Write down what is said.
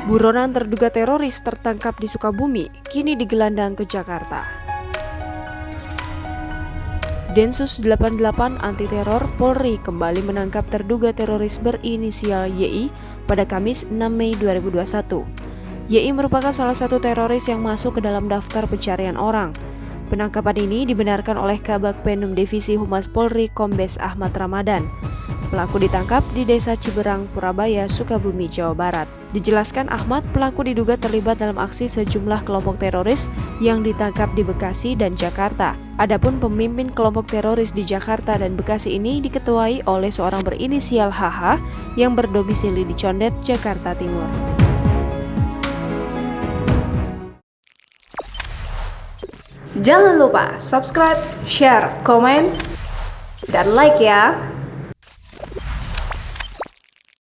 Buronan terduga teroris tertangkap di Sukabumi, kini digelandang ke Jakarta. Densus 88 Anti Teror Polri kembali menangkap terduga teroris berinisial YI pada Kamis 6 Mei 2021. YI merupakan salah satu teroris yang masuk ke dalam daftar pencarian orang. Penangkapan ini dibenarkan oleh Kabag Penum Divisi Humas Polri Kombes Ahmad Ramadan. Pelaku ditangkap di Desa Ciberang, Purabaya, Sukabumi, Jawa Barat. Dijelaskan Ahmad, pelaku diduga terlibat dalam aksi sejumlah kelompok teroris yang ditangkap di Bekasi dan Jakarta. Adapun pemimpin kelompok teroris di Jakarta dan Bekasi ini diketuai oleh seorang berinisial HH yang berdomisili di Condet, Jakarta Timur. Jangan lupa subscribe, share, komen, dan like ya!